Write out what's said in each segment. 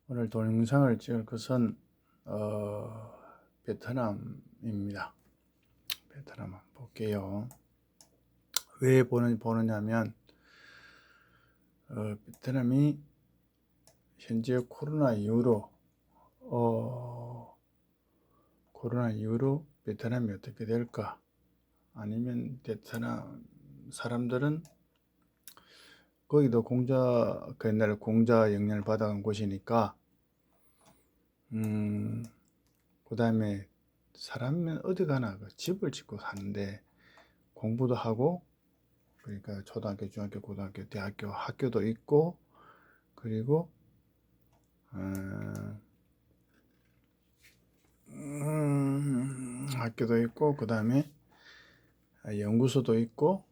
오늘 동영상을 찍을 것은 베트남입니다. 베트남 한번 볼게요. 왜 보느냐면 베트남이 현재 코로나 이후로 베트남이 어떻게 될까? 아니면 베트남 사람들은 거기도 그 옛날에 공자 영향을 받아간 곳이니까 그 다음에 사람은 어디 가나 집을 짓고 사는데 공부도 하고, 그러니까 초등학교, 중학교, 고등학교, 대학교, 학교도 있고, 그리고 학교도 있고, 그 다음에 연구소도 있고,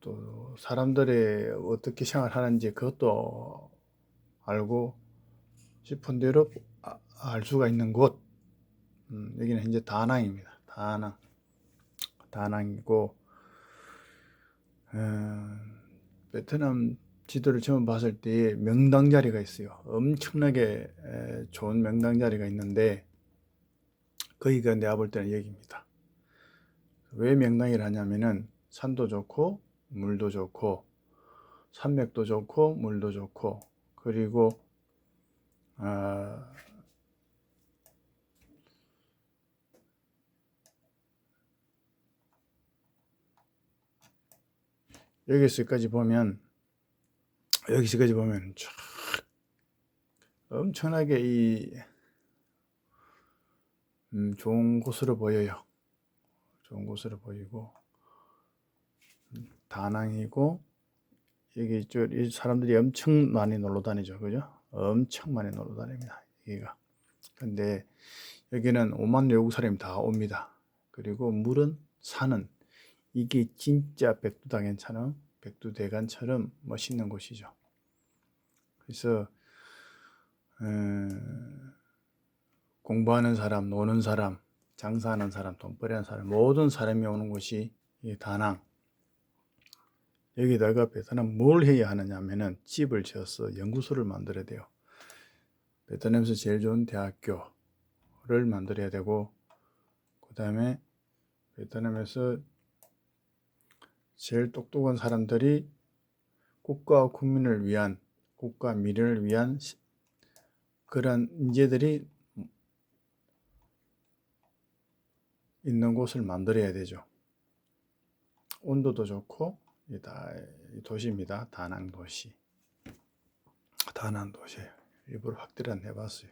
또 사람들이 어떻게 생활하는지 그것도 알고 싶은 대로 알 수가 있는 곳. 여기는 현재 다낭입니다. 다낭이고, 베트남 지도를 처음 봤을 때 명당 자리가 있어요. 엄청나게 좋은 명당 자리가 있는데 거기가 내가 볼 때는 여기입니다. 왜 명당이라 하냐면은 산도 좋고 물도 좋고 산맥도 좋고 물도 좋고, 그리고 여기서까지 보면 쫙 엄청나게 좋은 곳으로 보여요. 좋은 곳으로 보이고, 다낭이고, 여기 이 사람들이 엄청 많이 놀러 다니죠. 그죠? 엄청 많이 놀러 다닙니다. 여기가. 근데 여기는 5만 외국 사람이 다 옵니다. 그리고 산은 이게 진짜 백두대간처럼 멋있는 곳이죠. 그래서 공부하는 사람, 노는 사람, 장사하는 사람, 돈벌이하는 사람, 모든 사람이 오는 곳이 이 다낭. 여기다가 베트남 뭘 해야 하느냐 하면은 집을 지어서 연구소를 만들어야 돼요. 베트남에서 제일 좋은 대학교를 만들어야 되고, 그 다음에 베트남에서 제일 똑똑한 사람들이 국가와 국민을 위한, 국가 미래를 위한 그런 인재들이 있는 곳을 만들어야 되죠. 온도도 좋고, 이 도시입니다. 다낭도시. 다낭도시예요. 일부러 확대를 안 해봤어요.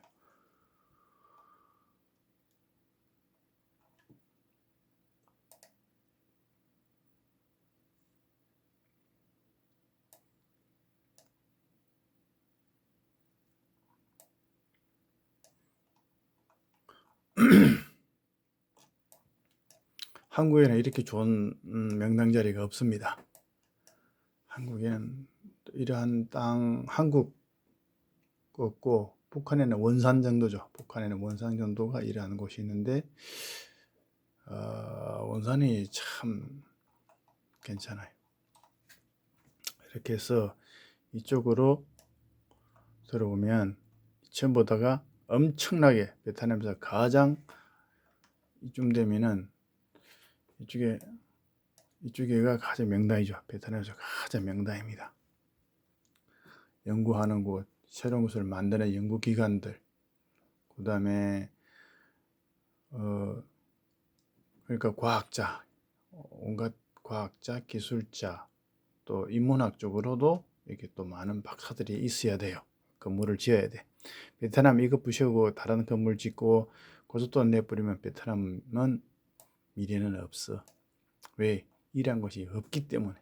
한국에는 이렇게 좋은 명당 자리가 없습니다. 한국에는 이러한 한국 없고, 북한에는 원산 정도죠. 북한에는 원산 정도가 이러한 곳이 있는데 원산이 참 괜찮아요. 이렇게 해서 이쪽으로 들어오면 처음 보다가 엄청나게 베트남에서 가장 이쯤 되면은 이쪽에가 가장 명당이죠. 베트남에서 가장 명당입니다. 연구하는 곳, 새로운 것을 만드는 연구기관들, 그 다음에 그러니까 과학자, 온갖 과학자, 기술자, 또 인문학 쪽으로도 이렇게 또 많은 박사들이 있어야 돼요. 건물을 지어야 돼. 베트남 이거 부시고 다른 건물 짓고 고속도로 내버리면 베트남은 미래는 없어. 왜? 일한 곳이 없기 때문에.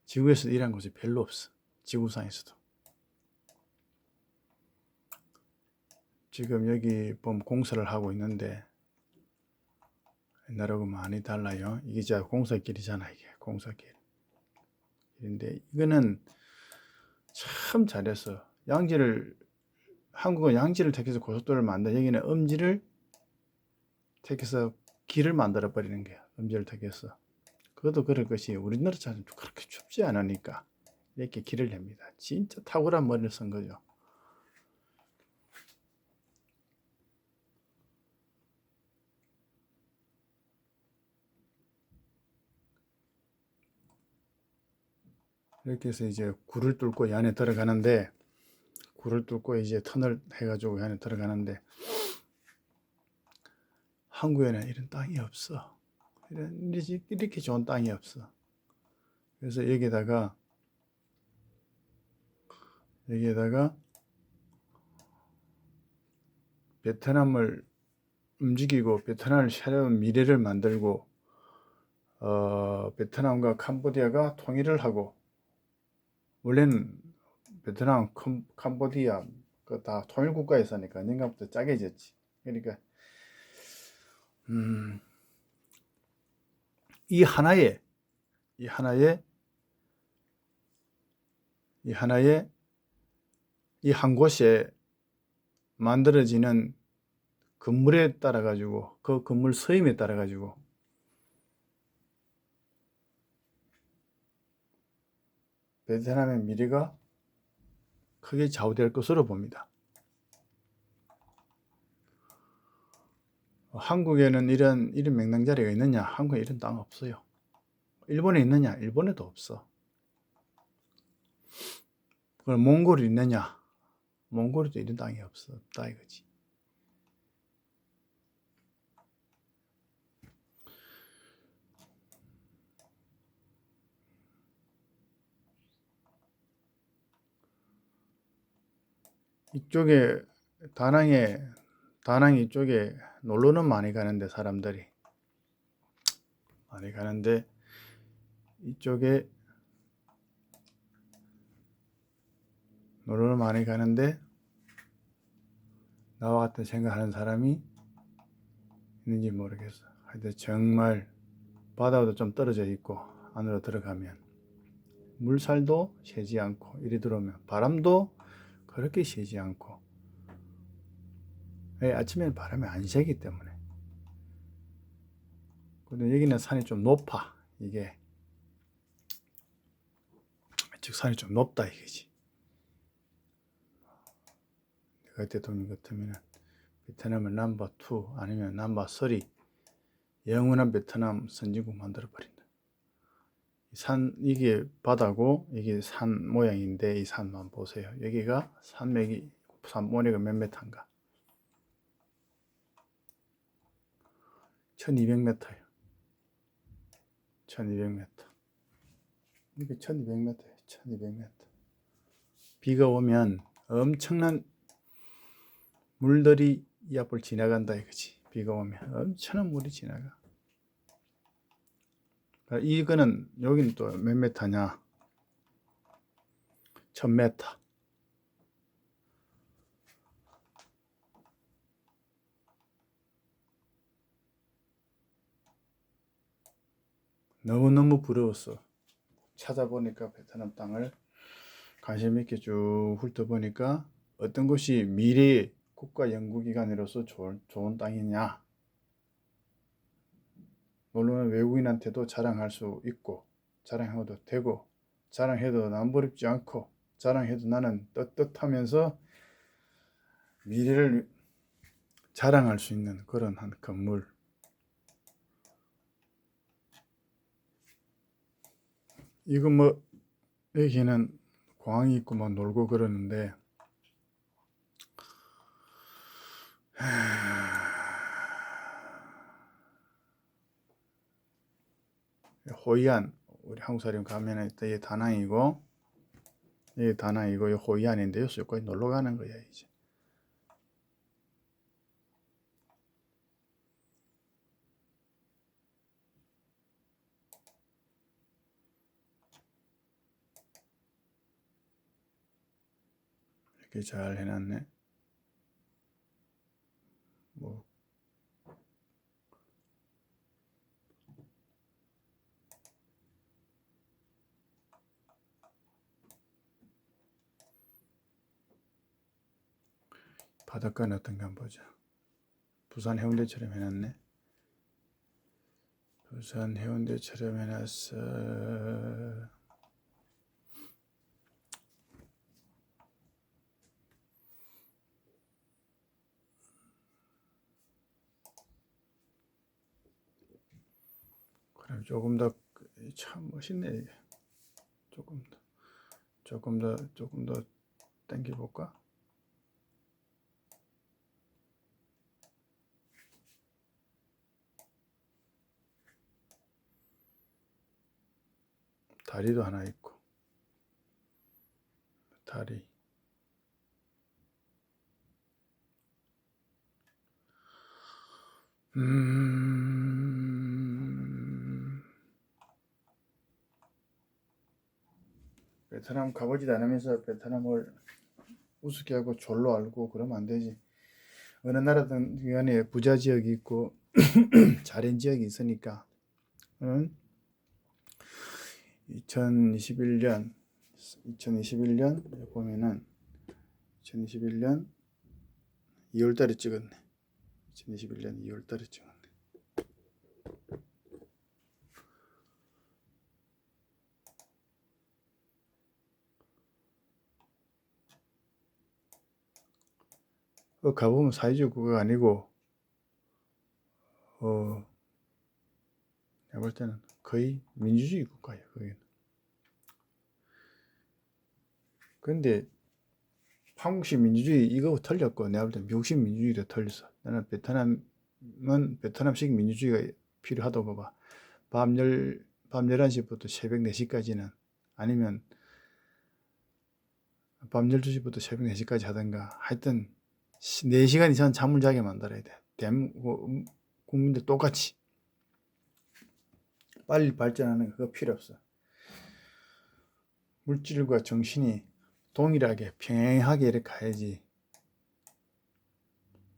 지구에서 일한 곳이 별로 없어. 지구상에서도. 지금 여기 보면 공사를 하고 있는데 옛날하고 많이 달라요. 이게 진짜 공사길이잖아. 이게 공사길. 근데 이거는 참 잘했어. 한국은 양지를 택해서 고속도로를 만든, 여기는 음지를 택해서 길을 만들어 버리는 거야. 음지를 택해서. 그것도 그럴 것이 우리나라처럼 그렇게 춥지 않으니까 이렇게 길을 냅니다. 진짜 탁월한 머리를 쓴 거죠. 이렇게 해서 이제 굴을 뚫고 이 안에 들어가는데, 굴을 뚫고 이제 터널 해가지고 이 안에 들어가는데, 한국에는 이런 땅이 없어. 이렇게 좋은 땅이 없어. 그래서 여기다가 베트남을 움직이고 베트남을 새로운 미래를 만들고 베트남과 캄보디아가 통일을 하고, 원래는 베트남, 캄보디아 그 다 통일 국가였으니까 언젠가부터 짜게졌지. 그러니까 이 하나의 이 한 곳에 만들어지는 건물에 따라 가지고, 그 건물 서임에 따라 가지고 베트남의 미래가 크게 좌우될 것으로 봅니다. 한국에는 이런 명당자리가 있느냐? 한국에 이런 땅 없어요. 일본에 있느냐? 일본에도 없어. 그럼 몽골이 있느냐? 몽골에도 이런 땅이 없다 이거지. 이쪽에 다낭 이쪽에 놀러는 많이 가는데, 사람들이 많이 가는데, 이쪽에 놀러는 많이 가는데 나와 같은 생각하는 사람이 있는지 모르겠어. 하여튼 정말 바다도 좀 떨어져 있고, 안으로 들어가면 물살도 세지 않고, 이리 들어오면 바람도 그렇게 세지 않고, 아침에는 바람이 안 세기 때문에. 근데 여기는 산이 좀 높아. 이게 즉 산이 좀 높다 이거지. 내가 대통령 같으면 베트남을 넘버 2 아니면 넘버 3 영원한 베트남 선진국 만들어 버린다. 산, 이게 바다고 이게 산 모양인데, 이 산만 보세요. 여기가 산맥이, 산모래가 몇 메타인가? 1200m예요. 1200m. 이게 1200m예요. 1200m. 비가 오면 엄청난 물들이 이 앞을 지나간다 이거지. 비가 오면 엄청난 물이 지나가. 이거는 여기는 또 몇 메타냐? 1000m. 너무너무 부러웠어. 찾아보니까 베트남 땅을 관심 있게 쭉 훑어보니까 어떤 곳이 미래의 국가 연구기관으로서 좋은 땅이냐. 물론 외국인한테도 자랑할 수 있고, 자랑해도 되고, 자랑해도 남부럽지 않고, 자랑해도 나는 떳떳하면서 미래를 자랑할 수 있는 그런 한 건물. 이거 뭐 여기는 공항이 있고 뭐 놀고 그러는데, 호이안, 우리 한국 사람 가면은 이게 다낭이고, 이게 다낭이고, 이 호이안인데 여기까지 놀러 가는 거야 이제. 이렇게 잘 해놨네. 뭐 바닷가는 어떤가 한번 보자. 부산 해운대처럼 해놨네. 부산 해운대처럼 해놨어. 조금 더 참 멋있네 이게. 조금 더 당겨 볼까? 다리도 하나 있고, 다리. 베트남 가보지도 않으면서 베트남을 우습게 하고 졸로 알고 그러면 안 되지. 어느 나라든 간에 부자 지역이 있고 잘한 지역이 있으니까. 2021년 보면은 2021년 2월달에 찍었네. 2021년 2월달에 찍었네. 가보면 사회주의 국가가 아니고 내가 볼 때는 거의 민주주의 국가예요. 거기는. 근데 한국식 민주주의 이거 틀렸고 내가 볼 때 미국식 민주주의도 틀렸어. 나는 베트남식 민주주의가 필요하다고 봐. 밤 11시부터 새벽 4시까지는 아니면 밤 12시부터 새벽 4시까지 하든가 하여튼 4시간 이상 잠을 자게 만들어야 돼. 국민들 똑같이 빨리 발전하는 그거 필요 없어. 물질과 정신이 동일하게 평행하게 이렇게 가야지.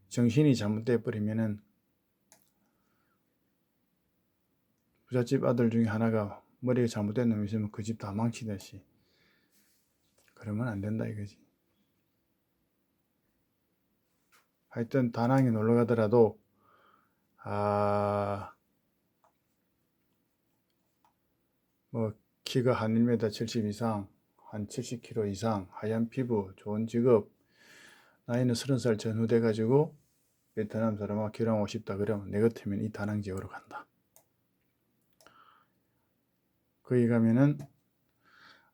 정신이 잘못돼 버리면은 부잣집 아들 중에 하나가 머리가 잘못된 놈이 있으면 그 집 다 망치듯이 그러면 안 된다 이거지. 하여튼 다낭에 놀러 가더라도 뭐 키가 한 1m 70 이상, 한 70kg 이상, 하얀 피부, 좋은 직업, 나이는 30살 전후 돼가지고 베트남 사람과 결혼하고 싶다 그러면 내 같으면 이 다낭 지역으로 간다. 거기 가면은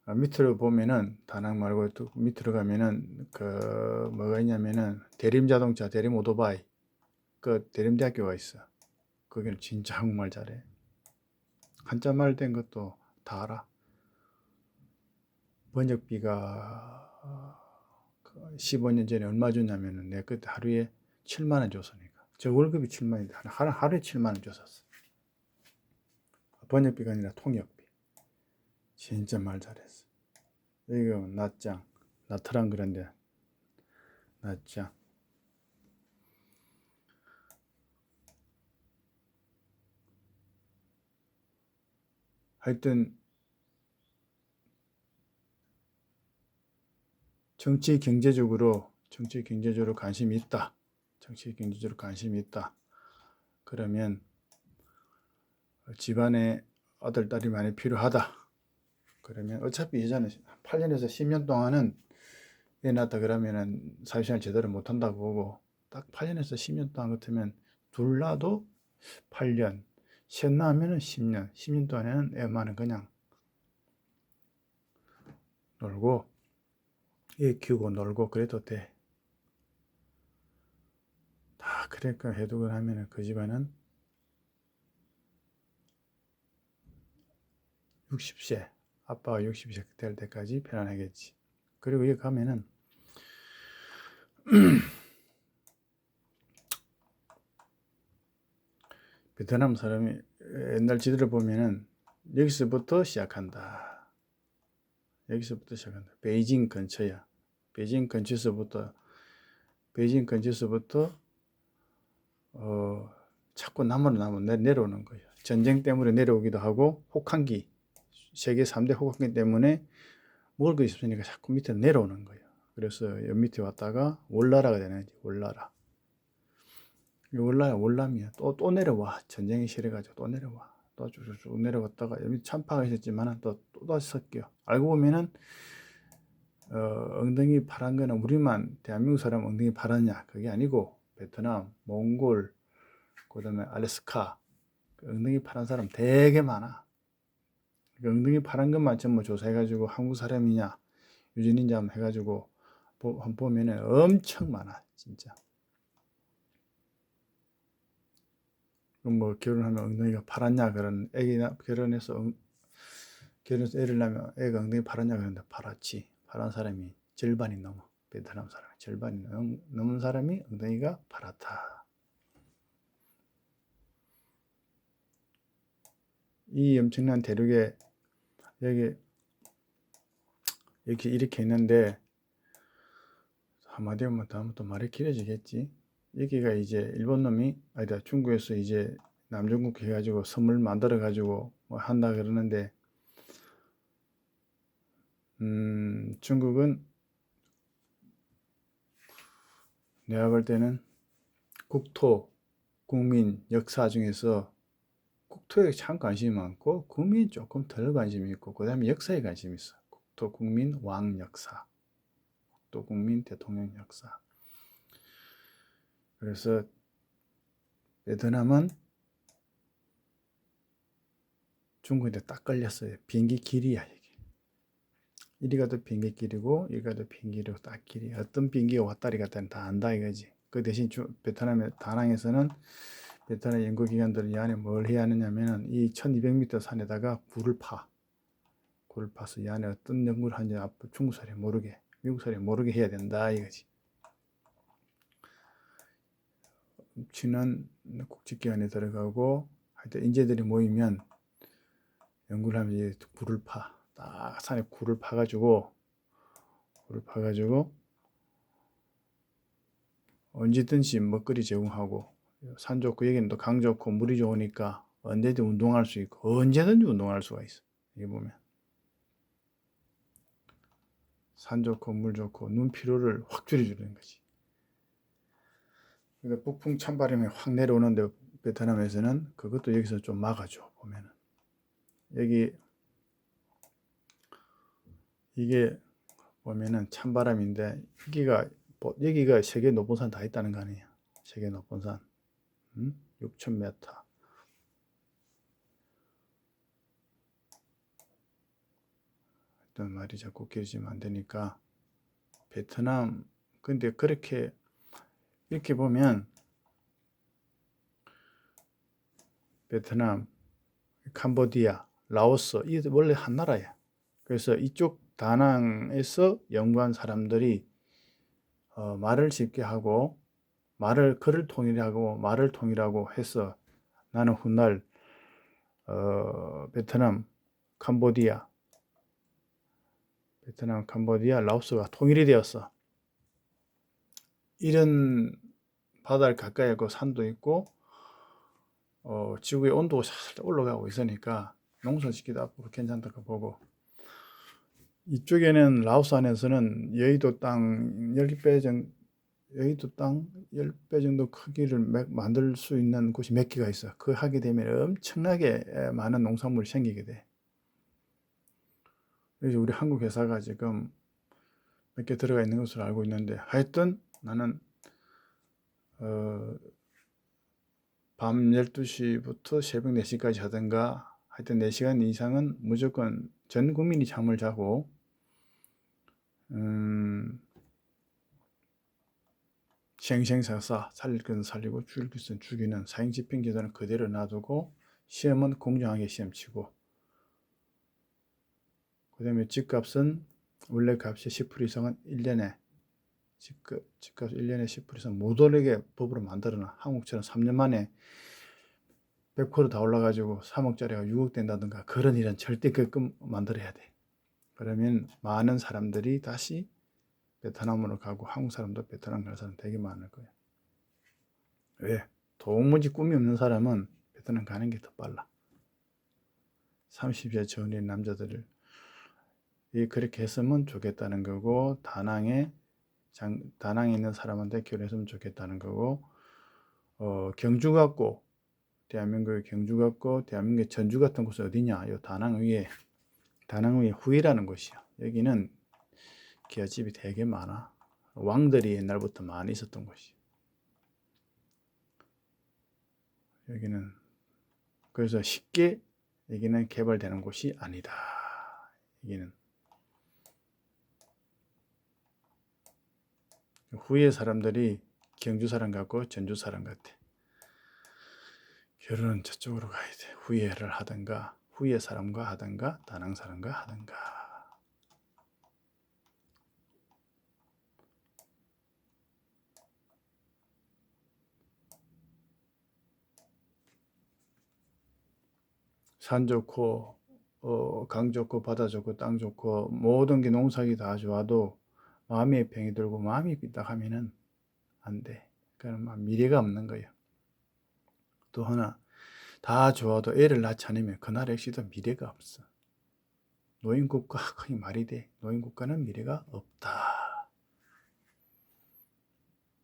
밑으로 보면은 다낭 말고 또 밑으로 가면은 그 뭐가 있냐면은 대림 자동차, 대림 오토바이 그 대림대학교가 있어. 거기는 진짜 한국말 잘해. 한자말 된 것도 다 알아. 번역비가 15년 전에 얼마 줬냐면은 내가 그때 하루에 7만 원 줬으니까. 저 월급이 7만인데 하루에 7만 원 줬었어. 번역비가 아니라 통역비. 진짜 말 잘했어. 이거 낯짱, 나트랑 그런데 낯짱. 하여튼 정치 경제적으로 관심이 있다. 정치 경제적으로 관심이 있다. 그러면 집안에 아들 딸이 많이 필요하다. 그러면 어차피 여자는 8년에서 10년 동안은 애 낳았다 그러면은 사회생활 제대로 못한다고 보고 딱 8년에서 10년 동안 같으면 둘 낳아도 8년, 셋 낳으면은 10년, 10년 동안에는 애만은 그냥 놀고 애 키우고 놀고 그래도 돼. 다 그러니까 해두고 하면은 그 집안은 60세, 아빠가 60세 될 때까지 편안하겠지. 그리고 여기 가면은 베트남 사람이 옛날 지도를 보면은 여기서부터 시작한다. 베이징 근처야. 베이징 근처서부터 자꾸 남으로 내려오는 거예요. 전쟁 때문에 내려오기도 하고 혹한기, 세계 3대 혹한기 때문에 먹을 거 있으니까 자꾸 밑으로 내려오는 거예요. 그래서 옆 밑에 왔다가 월나라가 되는 거지. 월남이야. 또 내려와. 전쟁이 싫어가지고 또 내려와. 또 쭉 내려왔다가 여기 참파가 있었지만 또 다시 섞여. 알고 보면은 엉덩이 파란 거는 우리만 대한민국 사람 엉덩이 파랗냐 그게 아니고 베트남, 몽골, 그다음에 알래스카 엉덩이 파란 사람 되게 많아. 엉덩이 파란 것만 전부 조사해가지고 한국 사람이냐 유전인자 한번 해가지고 한번 보면은 엄청 많아 진짜. 그럼 뭐 결혼하면 엉덩이가 파랗냐 그런 애기나 결혼해서 애를 낳으면 애가 엉덩이 파랗냐 그런데 파랗지. 파란 사람이 절반이 넘어. 베트남 사람이 절반이 넘은 사람이 엉덩이가 파랗다. 이 엄청난 대륙에 여기 이렇게 있는데 한마디로 하면 또 말이 길어지겠지. 여기가 이제 일본 놈이 아니다 중국에서 이제 남중국 해가지고 섬을 만들어 가지고 뭐 한다 그러는데 중국은 내가 볼 때는 국토, 국민, 역사 중에서 국토에 참 관심이 많고 국민이 조금 덜 관심이 있고 그 다음에 역사에 관심이 있어. 국토, 국민, 왕 역사, 국토, 국민, 대통령 역사. 그래서 베트남은 중국한테 딱 걸렸어요. 비행기 길이야 이게. 이리 가도 비행기 길이고 이리 가도 비행기 길이고 딱 길이. 어떤 비행기가 왔다리 갔다리 다 안다 이거지. 그 대신 베트남의 다낭에서는 베트남 연구기관들은 이 안에 뭘 해야 하느냐면은 이 1200m 산에다가 굴을 파서 이 안에 어떤 연구를 하는지 앞으로 중국 사람이 모르게 미국 사람이 모르게 해야 된다 이거지. 친한 국제기관에 들어가고 하여튼 인재들이 모이면 연구를 하면 이제 굴을 딱 산에 굴을 파가지고 언제든지 먹거리 제공하고 산 좋고 여기는 또 강 좋고 물이 좋으니까 언제든 운동할 수 있고 언제든지 운동할 수가 있어. 이게 보면 산 좋고 물 좋고 눈 피로를 확 줄여주는 거지. 그러니까 북풍 찬바람이 확 내려오는데 베트남에서는 그것도 여기서 좀 막아줘. 보면은 여기 이게 보면은 찬바람인데 여기가 세계 높은 산 다 있다는 거 아니에요. 세계 높은 산 6,000m. 어떤 말이 자꾸 길어지면 안 되니까 베트남 근데 그렇게 이렇게 보면 베트남, 캄보디아, 라오스 이게 원래 한 나라야. 그래서 이쪽 다낭에서 연구한 사람들이 말을 쉽게 하고 글을 통일하고 말을 통일하고 해서 나는 훗날 베트남, 캄보디아, 라오스가 통일이 되었어. 이런 바다를 가까이 하고 산도 있고 지구의 온도가 살짝 올라가고 있으니까 농사짓기도 앞으로 괜찮다고 보고 이쪽에는 라오스 안에서는 여의도 땅 10배 정도 크기를 만들 수 있는 곳이 몇 개가 있어. 그 하게 되면 엄청나게 많은 농산물이 생기게 돼. 그래서 우리 한국 회사가 지금 몇 개 들어가 있는 것으로 알고 있는데 하여튼 나는 밤 12시부터 새벽 4시까지 하든가 하여튼 4시간 이상은 무조건 전 국민이 잠을 자고 생생사사 살릴 것은 살리고 죽일 것은 죽이는 사형집행제도는 그대로 놔두고 시험은 공정하게 시험치고 그 다음에 집값은 원래 값이 10% 이상은 1년에 집값 1년에 10% 이상 못 오르게 법으로 만들어놔. 한국처럼 3년 만에 100% 다 올라가지고 3억짜리가 6억 된다든가 그런 일은 절대 만들어야 돼. 그러면 많은 사람들이 다시 베트남으로 가고 한국 사람도 베트남 갈 사람 되게 많을 거예요. 왜? 도무지 꿈이 없는 사람은 베트남 가는 게 더 빨라. 30세 전인 남자들을 그렇게 했으면 좋겠다는 거고 다낭에 있는 사람한테 결혼했으면 좋겠다는 거고 경주 같고 대한민국의 경주 같고 대한민국의 전주 같은 곳은 어디냐? 요 다낭 위에 후이라는 곳이야. 여기는 기아집이 되게 많아. 왕들이 옛날부터 많이 있었던 곳이. 여기는 그래서 쉽게 여기는 개발되는 곳이 아니다. 여기는 후에 사람들이 경주 사람 같고 전주 사람 같아. 결혼은 저쪽으로 가야 돼. 후예를 하든가 후예 사람과 하든가 다낭 사람과 하든가. 산 좋고 강 좋고 바다 좋고 땅 좋고 모든 게 농사기 다 좋아도 마음에 병이 들고 마음이 삐딱하면은 안 돼. 그러면 미래가 없는 거예요. 또 하나 다 좋아도 애를 낳지 않으면 그날 역시도 미래가 없어. 노인국가 거의 말이 돼. 노인국가는 미래가 없다.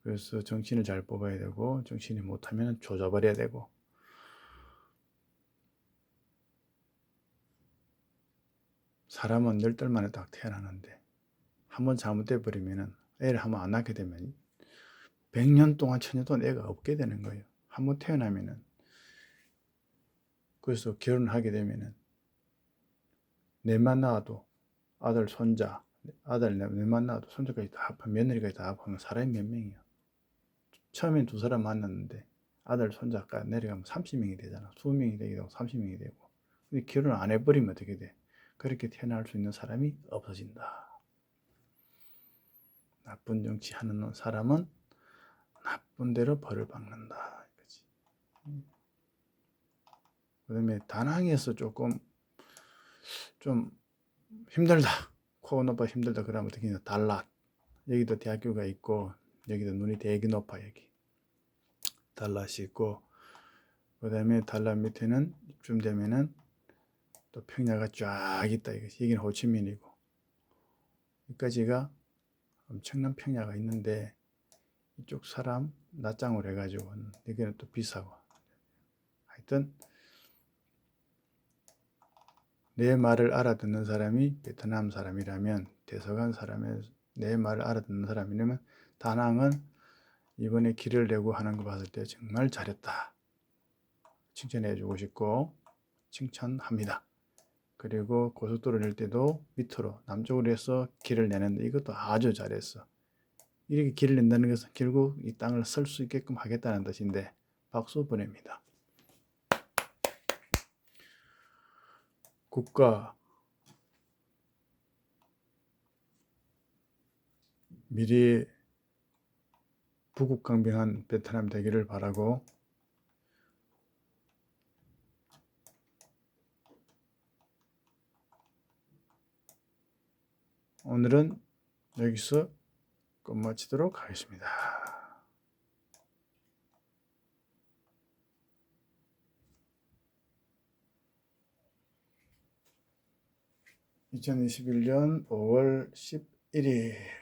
그래서 정신을 잘 뽑아야 되고 정신이 못하면 조져버려야 되고. 사람은 10달 만에 딱 태어나는데 한번 잘못돼 버리면은 애를 한번 안 낳게 되면 100년 동안 1000년 동안 애가 없게 되는 거예요. 한번 태어나면은. 그래서 결혼하게 되면은 내만 낳아도 아들 손자 아들 내만 낳아도 손자까지 다 합하면 며느리까지 다 합하면 사람이 몇 명이야. 처음엔 2사람 만났는데 아들 손자가 내려가면 30명이 되잖아. 20명이 되기도 하고 30명이 되고. 근데 결혼 안 해버리면 어떻게 돼? 그렇게 태어날 수 있는 사람이 없어진다. 나쁜 정치하는 사람은 나쁜 대로 벌을 받는다. 그 다음에 다낭에서 조금 좀 힘들다. 코너바 힘들다. 그러면 어떻게 달랏. 여기도 대학교가 있고 여기도 눈이 되게 높아. 여기 달랏이 있고 그 다음에 달랏 밑에는 이쯤 되면은 또 평야가 쫙 있다. 여기는 호치민이고 여기까지가 엄청난 평야가 있는데 이쪽 사람 낯장으로 해가지고 여기는 또 비싸고 하여튼 내 말을 알아듣는 사람이 베트남 사람이라면 대서관 사람의 내 말을 알아듣는 사람이라면 다낭은 이번에 길을 내고 하는 거 봤을 때 정말 잘했다. 칭찬해 주고 싶고 칭찬합니다. 그리고 고속도로 낼 때도 밑으로 남쪽으로 해서 길을 내는데 이것도 아주 잘했어. 이렇게 길을 낸다는 것은 결국 이 땅을 쓸 수 있게끔 하겠다는 뜻인데 박수 보냅니다. 국가 미래에 부국강병한 베트남 되기를 바라고 오늘은 여기서 끝마치도록 하겠습니다. 2021년 5월 11일